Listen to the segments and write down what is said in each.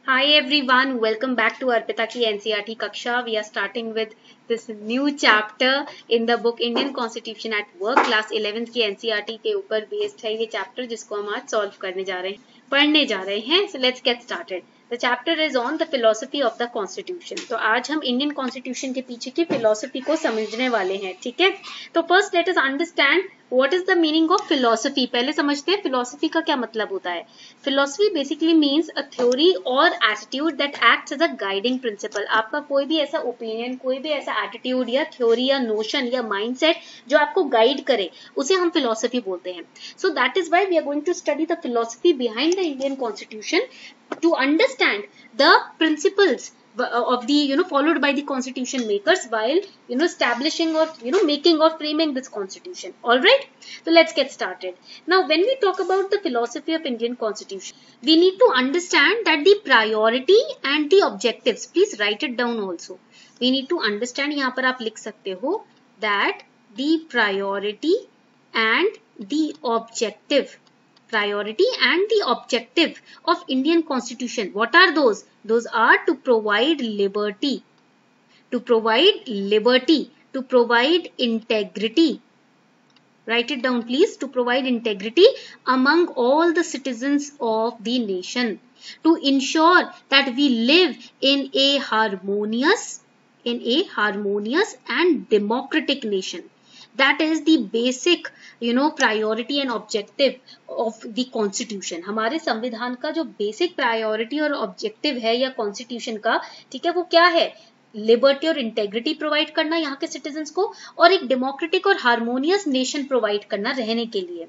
Hi everyone, welcome back to Arpita ki NCERT Kaksha. We are starting with this new chapter in the book Indian Constitution at Work. Class 11th की NCERT के ऊपर based है ये chapter जिसको हम आज solve करने जा रहे हैं, पढ़ने जा रहे हैं. So let's get started. The chapter is on the philosophy of the Constitution. तो आज हम Indian Constitution के पीछे की philosophy को समझने वाले हैं, ठीक है? तो first let us understand what is the meaning of philosophy. पहले समझते हैं philosophy का क्या मतलब होता है. Philosophy basically means a theory or attitude that acts as a guiding principle. आपका कोई भी ऐसा opinion, कोई भी ऐसा attitude या theory या notion या mindset जो आपको guide करे, उसे हम philosophy बोलते हैं. So that is why we are going to study the philosophy behind the Indian Constitution to understand the principles of the followed by the constitution makers while establishing or making or framing this constitution. All right, so let's get started. Now when we talk about the philosophy of Indian Constitution, we need to understand that the priority and the objectives, please write it down also. We need to understand, यहाँ पर आप लिख सकते हो, that the priority and the objective of Indian Constitution. What are those? Those are to provide liberty, to provide integrity. Write it down please. To provide integrity among all the citizens of the nation. To ensure that we live in a harmonious and democratic nation. That is the basic priority and objective of the constitution. हमारे संविधान का जो basic priority और objective है या constitution का, ठीक है, वो क्या है? लिबर्टी और इंटेग्रिटी प्रोवाइड करना यहाँ के सिटीजन्स को, और एक डेमोक्रेटिक और हार्मोनियस नेशन प्रोवाइड करना रहने के लिए.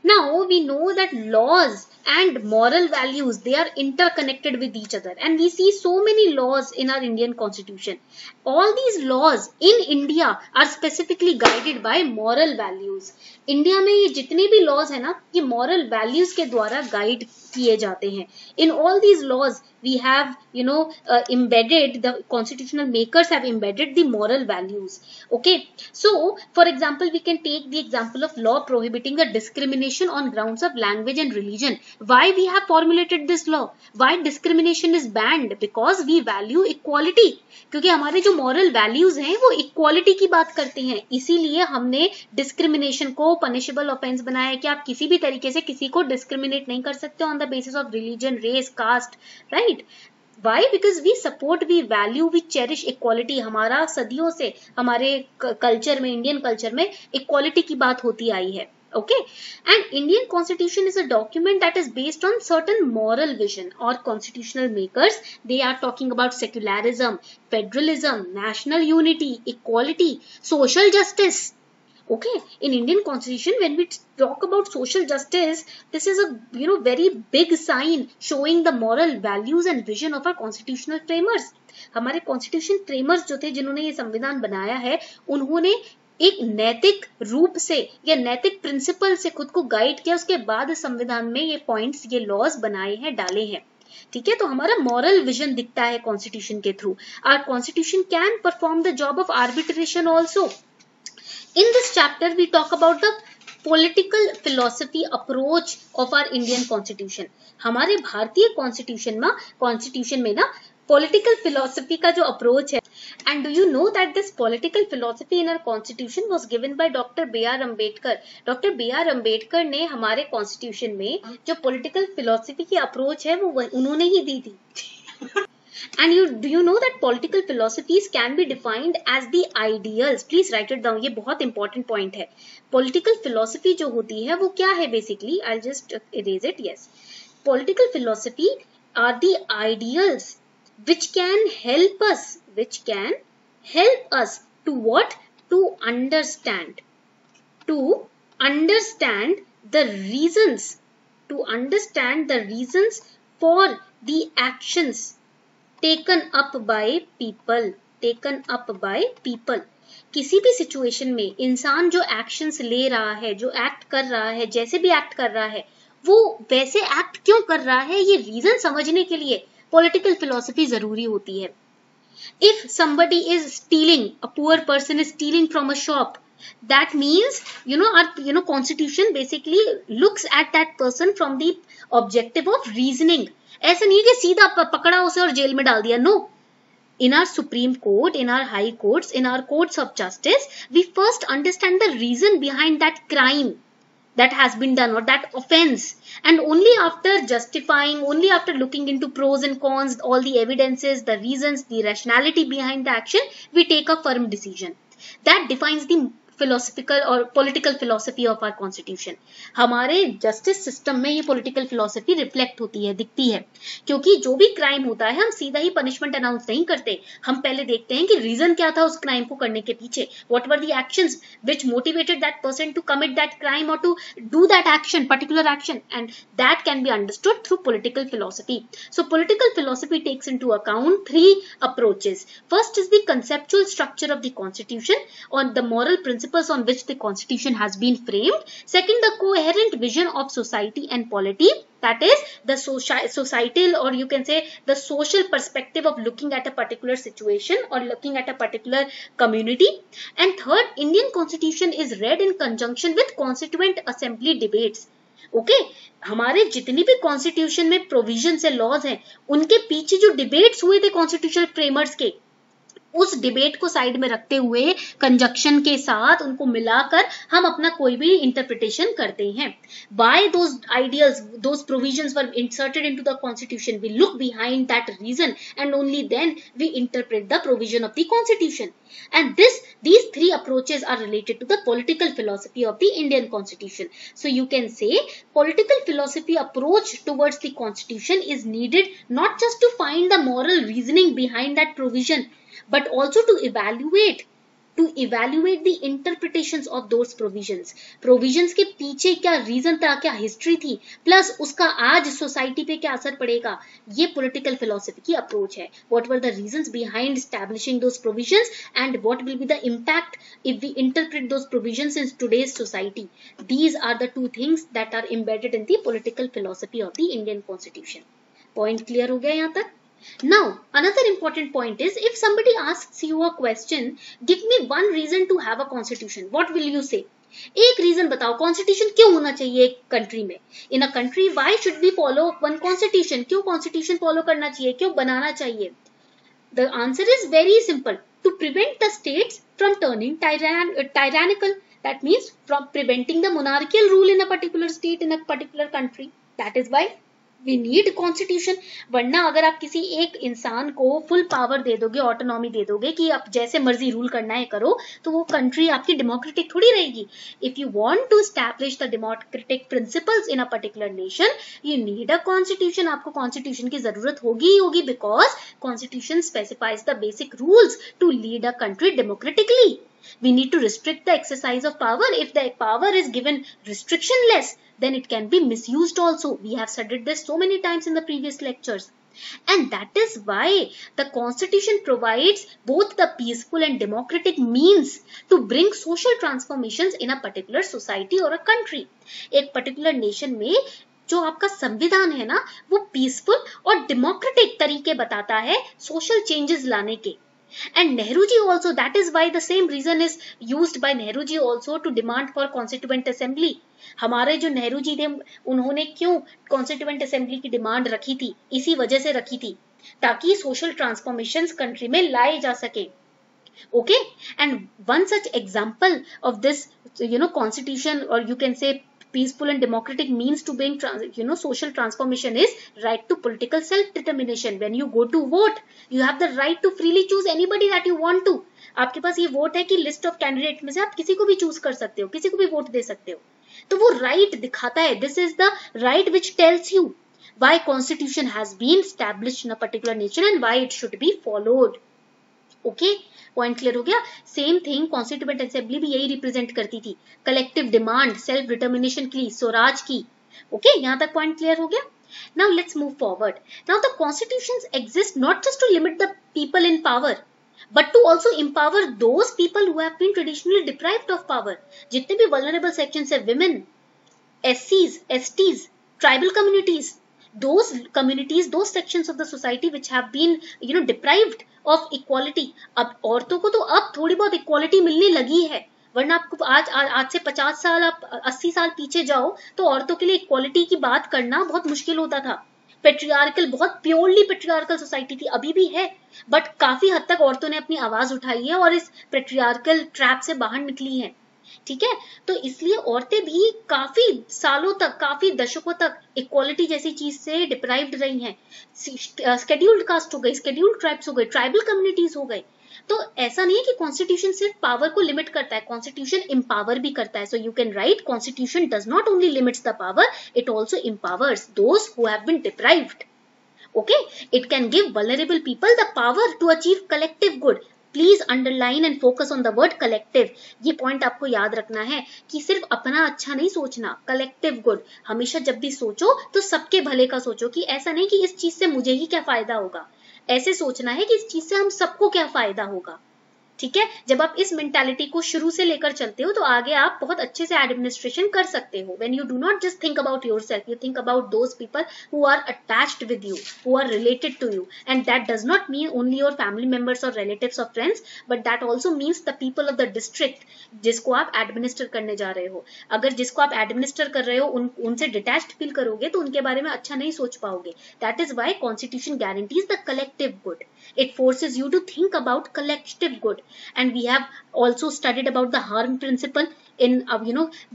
Now we know that laws and moral values, they are interconnected with each other, and we see so many laws in our Indian Constitution. All these laws in India are specifically guided by moral values. India में ये जितने भी laws है ना, ये moral values के द्वारा guide किए जाते हैं. In all these laws we have embedded, the constitutional makers have embedded the moral values. Okay, so for example we can take the example of law prohibiting the discrimination on grounds of language and religion. Why we have formulated this law? Why discrimination is banned? Because we value equality. क्योंकि हमारे जो moral values हैं वो equality की बात करते हैं, इसीलिए हमने discrimination को punishable offense बनाया है कि आप किसी भी तरीके से किसी को discriminate नहीं कर सकते on the basis of religion, race, caste, right? Why? Because we support, we value, we cherish equality. हमारा सदियों से हमारे culture में, Indian culture में equality की बात होती आई है. Okay, and Indian Constitution is a document that is based on certain moral vision, or constitutional makers, they are talking about secularism, federalism, national unity, equality, social justice. Okay, in Indian Constitution when we talk about social justice, this is a very big sign showing the moral values and vision of our constitutional framers. हमारे constitution framers जो थे, जिन्होंने ये संविधान बनाया है, उन्होंने एक नैतिक रूप से या नैतिक प्रिंसिपल से खुद को गाइड किया, उसके बाद संविधान में ये पॉइंट्स, ये लॉज बनाए हैं, डाले हैं. ठीक है, तो हमारा मॉरल विजन दिखता है कॉन्स्टिट्यूशन के through. Our constitution can perform the job of arbitration also. In this chapter we talk about the political philosophy approach of our Indian Constitution. हमारे भारतीय कॉन्स्टिट्यूशन में ना political philosophy का जो approach है. And do you know that this political philosophy in our constitution was given by Dr. B.R. Ambedkar. Dr. B.R. Ambedkar ने हमारे constitution में जो political philosophy की approach है वो उन्होंने ही दी थी. And do you know that political philosophies can be defined as the ideals? Please write it down. ये बहुत important point है. Political philosophy जो होती है वो क्या है basically? I'll just erase it. Yes, political philosophy are the ideals which can help us to what? To understand the reasons for the actions taken up by people. किसी भी situation में इंसान जो एक्शंस ले रहा है, जो एक्ट कर रहा है, जैसे भी एक्ट कर रहा है, वो वैसे एक्ट क्यों कर रहा है, ये रीजन समझने के लिए पॉलिटिकल फिलॉसफी जरूरी होती है. If somebody is stealing, a poor person is stealing from a shop, that means our constitution basically looks at that person from the objective of reasoning. ऐसे नहीं कि सीधा पकड़ा उसे और जेल में डाल दिया, no. In our Supreme Court, in our high courts, in our courts of justice, we first understand the reason behind that crime that has been done or that offense, and only after justifying, only after looking into pros and cons, all the evidences, the reasons, the rationality behind the action, we take a firm decision. That defines the philosophical or political philosophy of our constitution. हमारे justice system में ये political philosophy reflect होती है, दिखती है, क्योंकि जो भी crime होता है हम सीधा ही punishment announce नहीं करते, हम पहले देखते हैं कि reason क्या था उस crime को करने के पीछे, what were the actions which motivated that person to commit that crime or to do that action, particular action, and that can be understood through political philosophy. So political philosophy takes into account three approaches. First is the conceptual structure of the constitution, or the moral principles on which the constitution has been framed. Second, the coherent vision of society and polity, that is the societal, or you can say the social perspective of looking at a particular situation or looking at a particular community. And third, Indian constitution is read in conjunction with constituent assembly debates. Okay हमारे जितनी भी constitution में provision है, laws हैं, उनके पीछे जो debates हुए थे कॉन्स्टिट्यूशनल फ्रेमर्स के, उस डिबेट को साइड में रखते हुए कंजक्शन के साथ उनको मिलाकर हम अपना कोई भी इंटरप्रिटेशन करते हैं. Why those ideals, those provisions were inserted into the constitution, we look behind that reason and only then we interpret the provision of the constitution. And these three approaches are related to the political philosophy of the Indian constitution. So you can say political philosophy approach towards the constitution is needed not just to find the moral reasoning behind that provision, but also to evaluate the interpretations of those provisions के पीछे क्या reason था, क्या history थी, plus उसका आज society पे क्या असर पड़ेगा, ये पॉलिटिकल फिलॉसफी की अप्रोच है. What were the reasons behind establishing those provisions and what will be the impact if we interpret those provisions in today's society. These are the two things that are embedded in the political philosophy of the Indian constitution. Point clear हो गया यहाँ तक? Now, another important point is, if somebody asks you a question, give me one reason to have a constitution, what will you say? एक reason बताओ constitution क्यों होना चाहिए एक कंट्री में. In a country why should we follow one constitution, क्यों constitution फॉलो करना चाहिए, क्यों बनाना चाहिए? The answer is very simple, to prevent the states from turning tyrannical. That means from preventing the monarchical rule in a particular state, in a particular country. That is why we need constitution. वरना अगर आप किसी एक इंसान को full power दे दोगे, autonomy दे दोगे कि आप जैसे मर्जी रूल करना है करो, तो वो कंट्री आपकी डेमोक्रेटिक थोड़ी रहेगी. If you want to establish the democratic principles in a particular nation, you need a constitution. आपको कॉन्स्टिट्यूशन की जरूरत होगी ही होगी, because constitution specifies the basic rules to lead a country democratically. We need to restrict the exercise of power. If the power is given restrictionless, then it can be misused also. We have studied this so many times in the previous lectures. And that is why the constitution provides both the peaceful and democratic means to bring social transformations in a particular society or a country. एक particular nation में जो आपका संविधान है ना, वो peaceful और democratic तरीके बताता है सोशल चेंजेस लाने के. And Nehruji also, that is why the same reason is used by Nehruji also to demand for constituent assembly. हमारे जो नेहरू जी थे, उन्होंने क्यों constituent assembly की डिमांड रखी थी? इसी वजह से रखी थी, ताकि social transformations कंट्री में लाए जा सके. Okay, and one such example of this, constitution, or you can say peaceful and democratic means to bring social transformation is right to political self-determination. When you go to vote, you have the right to freely choose anybody that you want to. आपके पास ये vote है कि list of candidate में से आप किसी को भी चूज कर सकते हो, किसी को भी वोट दे सकते हो. तो वो राइट दिखाता है. This is the right which tells you why constitution has been established in a particular nation and why it should be followed. Okay, point clear हो गया. सेम थिंग कॉन्स्टिट्यूएंट असेंबली भी यही रिप्रेजेंट करती थी, collective demand, self determination की, स्वराज की. Okay, यहाँ तक पॉइंट क्लियर हो गया. Now let's move forward. Now the constitutions exist not just to limit the people in power, but to also empower those people who have been traditionally deprived of power. जितने भी vulnerable sections है, women, SCs, STs, tribal communities, those communities, those sections of the society which have been deprived of equality. अब औरतों को तो अब थोड़ी बहुत इक्वालिटी मिलने लगी है, वरना आपको आज से 50 साल, आप 80 साल पीछे जाओ तो औरतों के लिए इक्वालिटी की बात करना बहुत मुश्किल होता था. पेट्रियार्कल, बहुत प्योरली पेट्रियार्कल सोसाइटी थी, अभी भी है, बट काफी हद तक औरतों ने अपनी आवाज उठाई है और इस पेट्रियार्कल ट्रैप से बाहर निकली है, ठीक है। तो इसलिए औरतें भी काफी सालों तक, काफी दशकों तक इक्वालिटी जैसी चीज से डिप्राइव्ड रही हैं। शेड्यूल्ड कास्ट हो गई, शेड्यूल्ड ट्राइब्स हो गए, ट्राइबल कम्युनिटीज हो गए। तो ऐसा नहीं है कि कॉन्स्टिट्यूशन सिर्फ पावर को लिमिट करता है, कॉन्स्टिट्यूशन एम्पावर भी करता है। So you can write, constitution does not only limits the power, it also empowers those who have been deprived. Okay, it can give vulnerable people the power to achieve collective good. Please underline and focus on the word collective. ये point आपको याद रखना है कि सिर्फ अपना अच्छा नहीं सोचना, कलेक्टिव गुड। हमेशा जब भी सोचो तो सबके भले का सोचो, कि ऐसा नहीं कि इस चीज से मुझे ही क्या फायदा होगा, ऐसे सोचना है कि इस चीज से हम सबको क्या फायदा होगा, ठीक है। जब आप इस मेंटालिटी को शुरू से लेकर चलते हो तो आगे आप बहुत अच्छे से एडमिनिस्ट्रेशन कर सकते हो। When you do not just think about yourself, you think about those people who are attached with you, who are related to you, and that does not mean only your family members और relatives और friends, but that also means the people of the district जिसको आप administer करने जा रहे हो। अगर जिसको आप एडमिनिस्टर कर रहे हो उनसे डिटैच्ड फील करोगे तो उनके बारे में अच्छा नहीं सोच पाओगे। That is why constitution guarantees the collective good, it forces you to think about collective good. And we have also studied about the harm principle in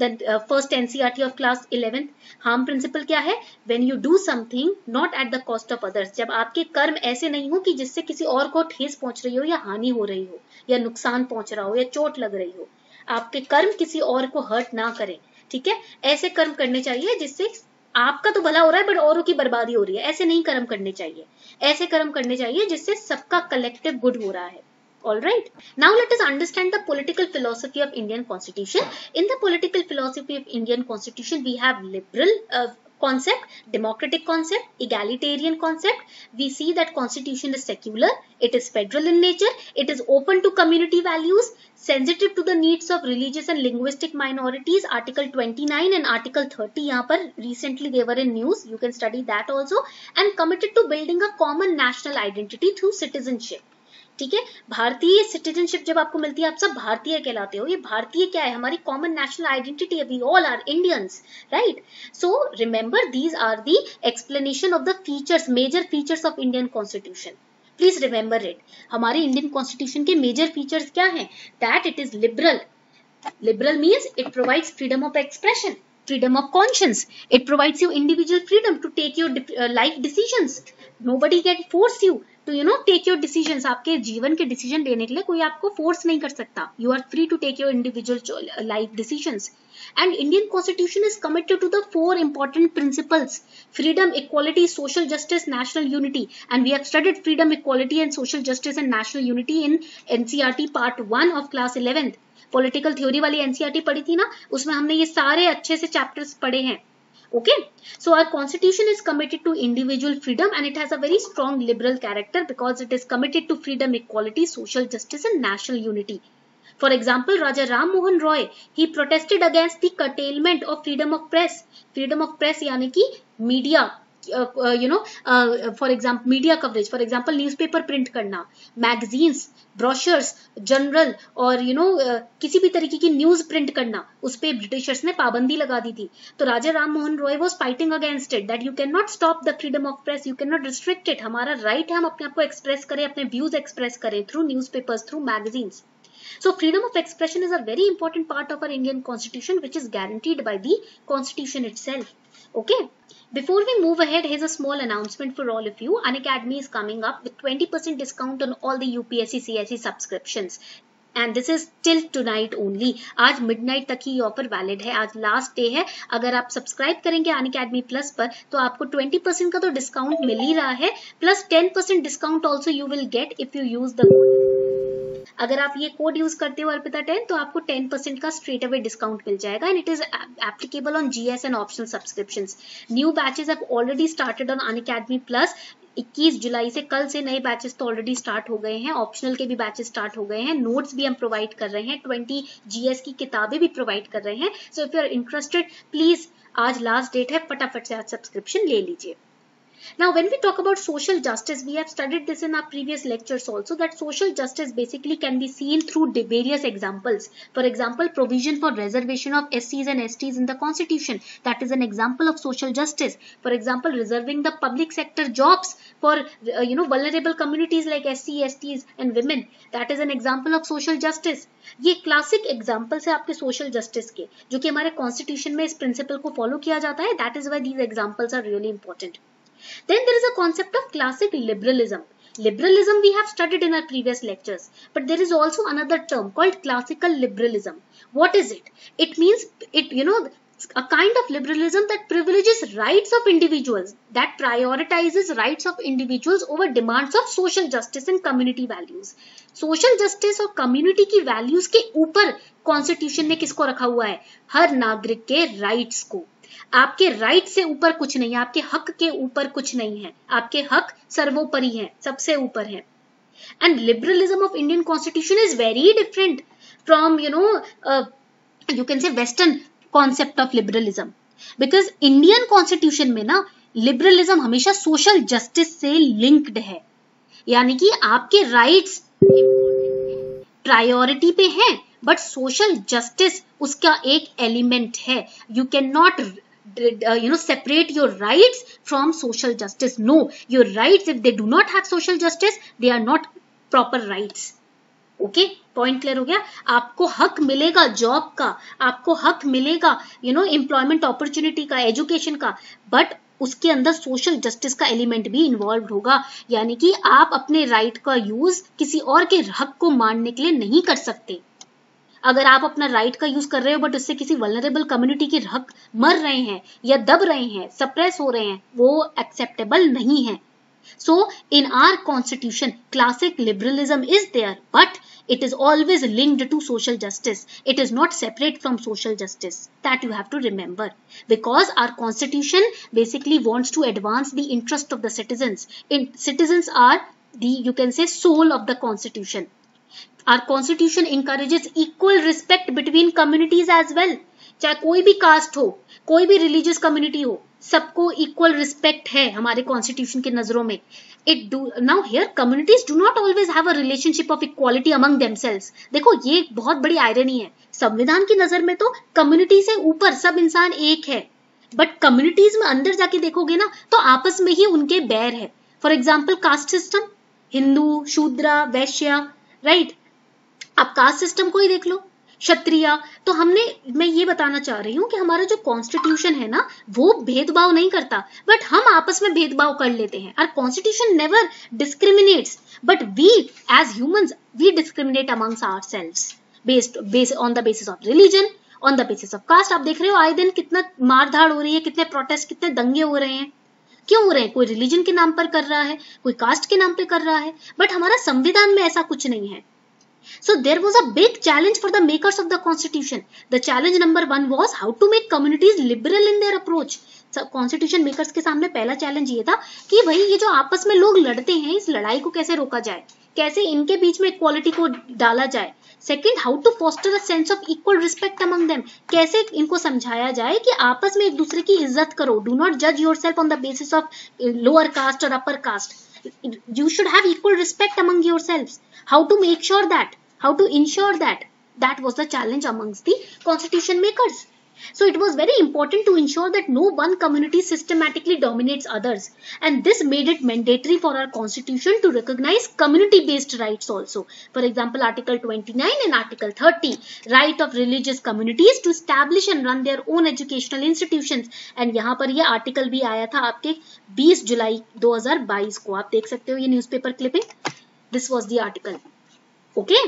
the first NCERT of class 11th. harm principle क्या है? when you do something not at the cost of others, जब आपके कर्म ऐसे नहीं हो कि जिससे किसी और को ठेस पहुंच रही हो या हानि हो रही हो या नुकसान पहुंच रहा हो या चोट लग रही हो, आपके कर्म किसी और को हर्ट ना करें, ठीक है। ऐसे कर्म करने चाहिए जिससे आपका तो भला हो रहा है बट औरों की बर्बादी हो रही है, ऐसे नहीं कर्म करने चाहिए। ऐसे कर्म करने चाहिए जिससे सबका कलेक्टिव गुड हो रहा है। All right. Now let us understand the political philosophy of Indian Constitution. In the political philosophy of Indian Constitution, we have liberal concept, democratic concept, egalitarian concept. We see that Constitution is secular, it is federal in nature, it is open to community values, sensitive to the needs of religious and linguistic minorities. Article 29 and Article 30 यहाँ पर recently they were in news. You can study that also. And committed to building a common national identity through citizenship. ठीक है, भारतीय citizenship जब आपको मिलती है आप सब भारतीय कहलाते हो। ये भारतीय क्या है? हमारी कॉमन नेशनल आइडेंटिटी है, we all are Indians, right. So remember these are the explanation of the features, major features of Indian constitution. Please remember it. हमारे इंडियन कॉन्स्टिट्यूशन के मेजर फीचर्स क्या हैं? That it is liberal. Liberal means it provides freedom of expression, freedom of conscience, it provides you individual freedom to take your life decisions. Nobody can force you to take your decisions. आपके जीवन के decision लेने के लिए कोई आपको force नहीं कर सकता। You are free to take your individual life decisions. And Indian Constitution is committed to the 4 important principles: freedom, equality, social justice, national unity. And we have studied freedom, equality and social justice and national unity in NCERT part 1 of class 11th. Political theory वाली NCERT पढ़ी थी ना, उसमें हमने ये सारे अच्छे से चैप्टर्स पढ़े हैं। Okay, so our constitution is committed to individual freedom and it has a very strong liberal character because it is committed to freedom, equality, social justice and national unity. For example, Raja Ram Mohan Roy, he protested against the curtailment of freedom of press. Freedom of press यानी कि media, for example media coverage, for example newspaper print करना, magazines, brochures, general और किसी भी तरीके की news print करना, उस पर ब्रिटिशर्स ने पाबंदी लगा दी थी। तो Raja Ram Mohan Roy was fighting against it, that you can not stop the freedom of press, you can not restrict it. हमारा राइट है हम अपने आप को एक्सप्रेस करें, अपने व्यूज एक्सप्रेस करें through newspapers, through magazines. So freedom of expression is a very important part of our Indian Constitution, which is guaranteed by the Constitution itself. Okay. Before we move ahead, here's a small announcement for all of you. Unacademy is coming up with 20% discount on all the UPSC CSE subscriptions. And this is till tonight only. आज midnight तक ही offer valid है, आज last day है। अगर आप subscribe करेंगे Unacademy plus पर तो आपको 20% का तो डिस्काउंट मिल ही रहा है, plus 10% discount also you will get if you use the code. अगर आप ये कोड यूज करते हो अर्पिता 10 तो आपको 10% का स्ट्रेट अवे डिस्काउंट मिल जाएगा and it is applicable on GS and optional subscriptions. New batches have already started on Unacademy plus. 21 जुलाई से, कल से नए बैचेस तो ऑलरेडी स्टार्ट हो गए हैं, ऑप्शनल के भी बैचेस स्टार्ट हो गए हैं, नोट्स भी हम प्रोवाइड कर रहे हैं, 20 जीएस की किताबें भी प्रोवाइड कर रहे हैं। So if you are interested please, आज लास्ट डेट है, फटाफट से आज सब्सक्रिप्शन ले लीजिए। Now, when we talk about social justice, we have studied this in our previous lectures also, that social justice basically can be seen through various examples. For example, provision for reservation of SCs and STs in the constitution. That is an example of social justice. For example, reserving the public sector jobs for vulnerable communities like SC, STs and women. That is an example of social justice. ये classic examples है आपके social justice के, जो कि हमारे constitution में इस principal को फॉलो किया जाता है. That is why these examples are really important. Then there is a concept of classic liberalism. Liberalism we have studied in our previous lectures, but there is also another term called classical liberalism. What is it? It means a kind of liberalism that privileges rights of individuals, that prioritizes rights of individuals over demands of social justice and community values. Social justice और community की values के ऊपर constitution ने किसको रखा हुआ है? हर नागरिक के राइट्स को. आपके राइट से ऊपर कुछ नहीं है, आपके हक के ऊपर कुछ नहीं है, आपके हक सर्वोपरि हैं, सबसे ऊपर हैं. And liberalism of Indian constitution is very different from you can say western concept of liberalism, because Indian constitution में ना लिबरलिज्म हमेशा सोशल जस्टिस से लिंक्ड है, यानी कि आपके राइट्स प्रायोरिटी पे हैं, बट सोशल जस्टिस उसका एक एलिमेंट है. You can not separate your rights from social justice. No, your rights, if they do not have social justice, they are not proper rights. Okay, point clear हो गया. आपको हक मिलेगा job का, आपको हक मिलेगा एम्प्लॉयमेंट अपॉर्चुनिटी का, एजुकेशन का, बट उसके अंदर सोशल जस्टिस का एलिमेंट भी इन्वॉल्व होगा. यानी कि आप अपने राइट का यूज किसी और के हक को मानने के लिए नहीं कर सकते. अगर आप अपना राइट का यूज कर रहे हो बट उससे किसी वल्नरेबल कम्युनिटी के हक मर रहे हैं या दब रहे हैं, सप्रेस हो रहे हैं, वो एक्सेप्टेबल नहीं है. So in our constitution classic liberalism is there, but it is always linked to social justice. It is not separate from social justice. That you have to remember, because our constitution basically wants to advance the interest of the citizens. Citizens are the, you can say, soul of the constitution. Our constitution encourages equal respect between communities as well. चाहे कोई भी cast हो, कोई भी religious community हो, सबको equal respect है हमारे कॉन्स्टिट्यूशन के नजरों में. Now here communities do not always have a relationship of equality among themselves. देखो ये बहुत बड़ी आयरनी है. संविधान की नजर में तो कम्युनिटी से ऊपर सब इंसान एक है, बट कम्युनिटीज में अंदर जाके देखोगे ना तो आपस में ही उनके बैर है. For example caste system, Hindu, Shudra, Vaishya, right. आप कास्ट सिस्टम को ही देख लो, क्षत्रिय. तो मैं ये बताना चाह रही हूँ कि हमारा जो कॉन्स्टिट्यूशन है ना वो भेदभाव नहीं करता, बट हम आपस में भेदभाव कर लेते हैं. Our constitution never discriminates, but we as humans we discriminate amongst ourselves based on the basis of religion, on the basis of caste. आप देख रहे हो आए दिन कितना मारधाड़ हो रही है, कितने प्रोटेस्ट, कितने दंगे हो रहे हैं. क्यों हो रहे हैं? कोई रिलीजन के नाम पर कर रहा है, कोई कास्ट के नाम पर कर रहा है, बट हमारा संविधान में ऐसा कुछ नहीं है. So there was a big challenge for the makers of the constitution. The challenge number 1 was how to make communities liberal in their approach. Constitution makers के सामने पहला चैलेंज ये था कि भाई ये जो आपस में लोग लड़ते हैं, इस लड़ाई को कैसे रोका जाए, कैसे इनके बीच में इक्वालिटी को डाला जाए. Second, how to foster a sense of equal respect among them. कैसे इनको समझाया जाए कि आपस में एक दूसरे की इज्जत करो. डू नॉट जज yourself on the basis of lower caste और upper caste. You should have equal respect among yourselves. How to make sure that? How to ensure that? That was the challenge amongst the constitution makers. So it was very important to ensure that no one community systematically dominates others, and this made it mandatory for our constitution to recognize community-based rights also. For example, Article 29 and Article 30, right of religious communities to establish and run their own educational institutions. And यहाँ पर ये article भी आया था आपके 20 जुलाई 2022 को. आप देख सकते हो ये newspaper clipping. This was the article. Okay.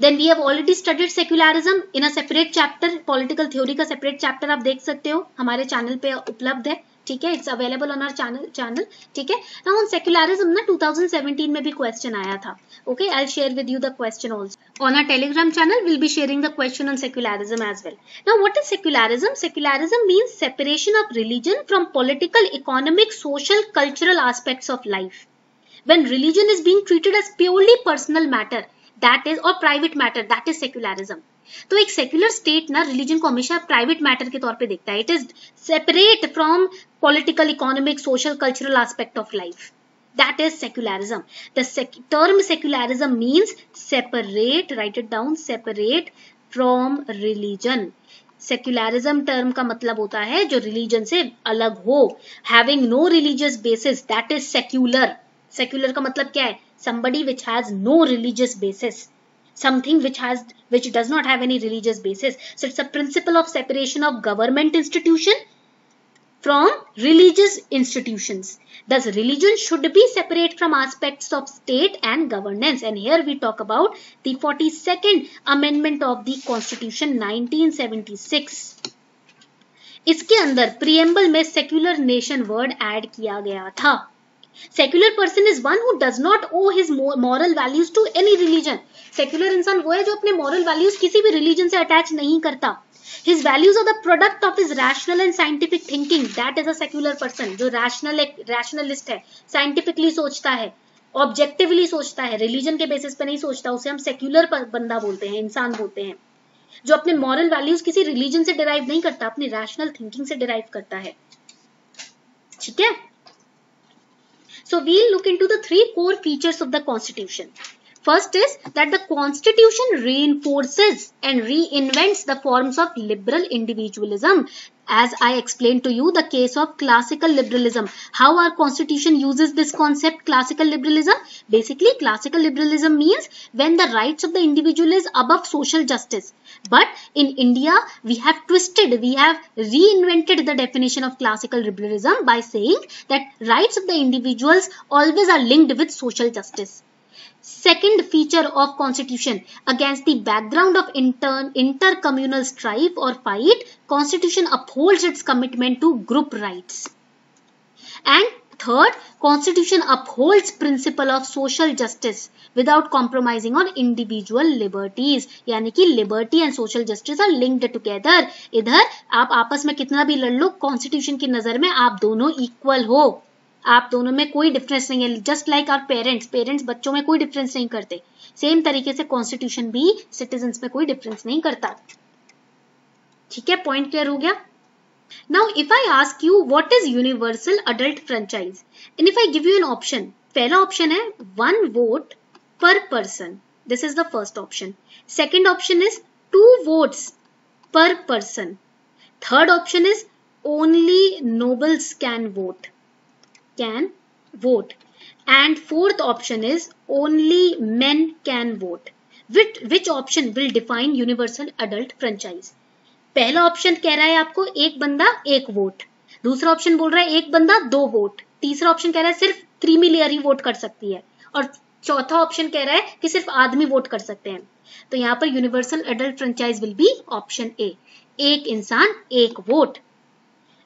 Then we have already studied secularism in a separate chapter. Political theory का separate chapter आप देख सकते हो, हमारे चैनल पे उपलब्ध है. ठीक है, it's available on our channel. ठीक है. नाउ ऑन सेक्युलरिज्म ना 2017 में भी क्वेश्चन आया था. Okay, I share with you the question also on our Telegram channel. Will be sharing the question on secularism as well. Now what is secularism? Secularism means separation of religion from political, economic, social, cultural aspects of life. When religion is being treated as purely personal matter, that is, or private matter, that is secularism. तो एक secular state ना religion को हमेशा private matter के तौर पे देखता है. It is separate from political, economic, social, cultural aspect of life. That is secularism. The term secularism means separate, write it down, separate from religion. Secularism term का मतलब होता है जो रिलीजन से अलग हो, having no religious basis, that is secular. Secular का मतलब क्या है? somebody which has no religious basis, something which does not have any religious basis. So it's a principle of separation of government institution from religious institutions. Thus religion should be separate from aspects of state and governance. And here we talk about the 42nd amendment of the Constitution 1976. इसके अंदर preamble में secular nation word add किया गया था. Secular person is one who does not owe his moral values to any religion. Secular इंसान वो है जो अपने moral values किसी भी religion से attach नहीं करता. His values are the product of his rational and scientific thinking. That is a secular person. जो rationalist है, scientifically सोचता है, objectively सोचता है, religion के basis पे नहीं सोचता, उसे हम secular बंदा बोलते हैं, इंसान बोलते हैं. जो अपने moral values किसी religion से derive नहीं करता, अपनी rational thinking से derive करता है. ठीक है? So we'll look into the three core features of the Constitution. First is that the Constitution reinforces and reinvents the forms of liberal individualism. As I explained to you, the case of classical liberalism. How our Constitution uses this concept, classical liberalism? Basically, classical liberalism means when the rights of the individual is above social justice. But in India, we have reinvented the definition of classical liberalism by saying that rights of the individuals always are linked with social justice. Second feature of Constitution, against the background of intercommunal strife or fight, Constitution upholds its commitment to group rights. And third, Constitution upholds principle of social justice without compromising on individual liberties. यानी कि liberty and social justice are linked together. इधर आप आपस में कितना भी लड़ लो, Constitution की नजर में आप दोनों equal हो, आप दोनों में कोई डिफरेंस नहीं है. जस्ट लाइक आवर पेरेंट्स बच्चों में कोई डिफरेंस नहीं करते, सेम तरीके से कॉन्स्टिट्यूशन भी सिटीजन्स में कोई डिफरेंस नहीं करता. ठीक है, पॉइंट क्लियर हो गया. Now if I ask you what is universal adult franchise, and if I give you an option, पहला ऑप्शन है 1 वोट पर person, this is the first option. Second option is 2 votes पर person. Third option is only nobles can vote, and fourth option is only men can vote. Which option will define universal adult franchise? पहला option कह रहा है आपको एक बंदा एक vote, दूसरा ऑप्शन बोल रहा है एक बंदा 2 वोट, तीसरा ऑप्शन कह रहा है सिर्फ क्रीमी लेयर ही वोट कर सकती है, और चौथा ऑप्शन कह रहा है कि सिर्फ आदमी वोट कर सकते हैं. तो यहाँ पर universal adult franchise will be option A, एक इंसान एक vote.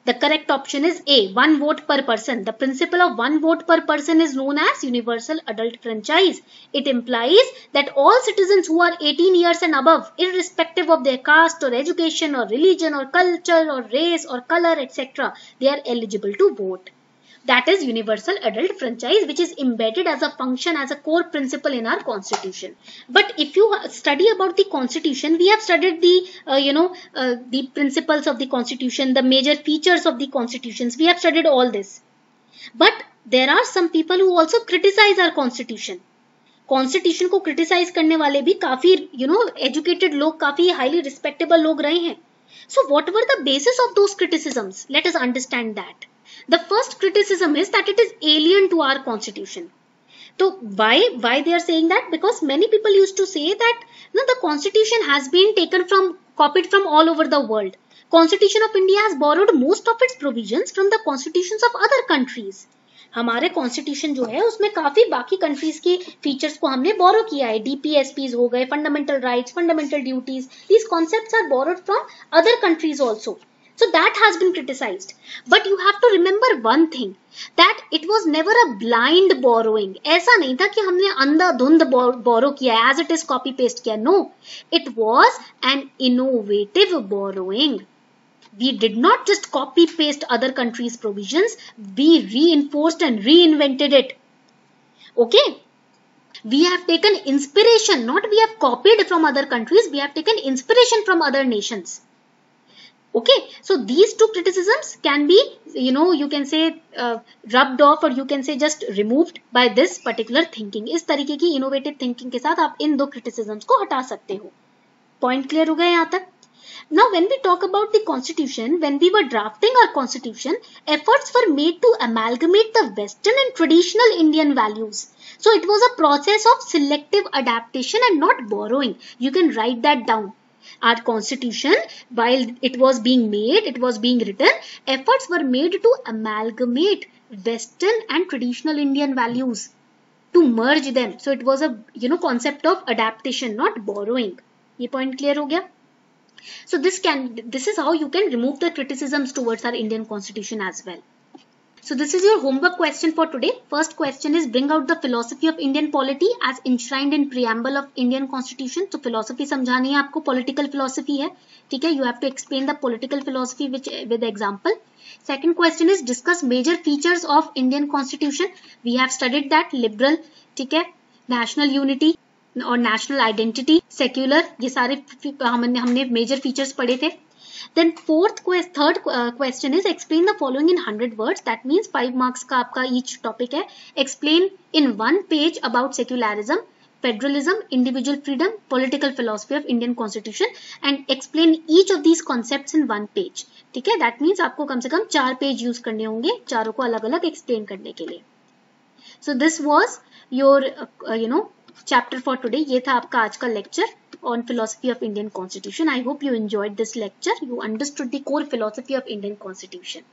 The correct option is A, 1 vote per person. The principle of 1 vote per person is known as universal adult franchise. It implies that all citizens who are 18 years and above, irrespective of their caste or education or religion or culture or race or color, etc., they are eligible to vote. That is universal adult franchise, which is embedded as a function, as a core principle in our Constitution. But if you study about the Constitution, we have studied the the principles of the Constitution, the major features of the Constitutions. We have studied all this. But there are some people who also criticize our Constitution. Constitution को criticize करने वाले भी काफी educated लोग, काफी highly respectable लोग रहे हैं. So what were the basis of those criticisms? Let us understand that. The first criticism is that it is alien to our Constitution. So why they are saying that? Because many people used to say that the Constitution has been copied from all over the world. Constitution of India has borrowed most of its provisions from the constitutions of other countries. हमारे constitution जो है उसमें काफी बाकी countries की features को हमने बोरो किया है. DPSPs हो गए, fundamental rights, fundamental duties, these concepts are borrowed from other countries also. So that has been criticized. But you have to remember one thing, that it was never a blind borrowing. ऐसा नहीं था कि हमने अंधाधुंध borrow किया है, as it is copy paste किया. No, it was an innovative borrowing. We did not just copy paste other countries' provisions, we reinforced and reinvented it. Okay? We have taken inspiration, not we have copied from other countries, we have taken inspiration from other nations. Okay, so these two criticisms can be, you can say rubbed off, or you can say just removed by this particular thinking. इस तरीके की innovative thinking के साथ आप इन दो criticisms को हटा सकते हो. Point clear हो गया यहाँ तक? Now, when we talk about the constitution, when we were drafting our constitution, efforts were made to amalgamate the Western and traditional Indian values. So it was a process of selective adaptation and not borrowing. You can write that down. Our constitution, while it was being made, it was being written, efforts were made to amalgamate Western and traditional Indian values, to merge them. So it was a concept of adaptation, not borrowing. ये point clear हो गया? So this is how you can remove the criticisms towards our Indian constitution as well. So this is your homework question for today. First question is, bring out the philosophy of Indian polity as enshrined in preamble of Indian constitution. तो philosophy समझानी है आपको, political philosophy है, ठीक है? You have to explain the political philosophy with example. Second question is, discuss major features of Indian constitution. We have studied that, liberal, ठीक है, national unity और नेशनल आइडेंटिटी, सेक्युलर, ये सारे हमने मेजर फीचर्स पढ़े थे. Then third question is, explain the following in 100 words. That means 5 marks का आपका each topic है. Explain in 1 page about secularism, federalism, individual freedom, political philosophy of Indian constitution, and explain each of these concepts in 1 page. ठीक है? That means आपको कम से कम 4 page use करने होंगे, चारों को अलग अलग एक्सप्लेन करने के लिए. So this was your chapter for today. ये था आपका आज का lecture on philosophy of Indian Constitution. I hope you enjoyed this lecture. You understood the core philosophy of Indian Constitution.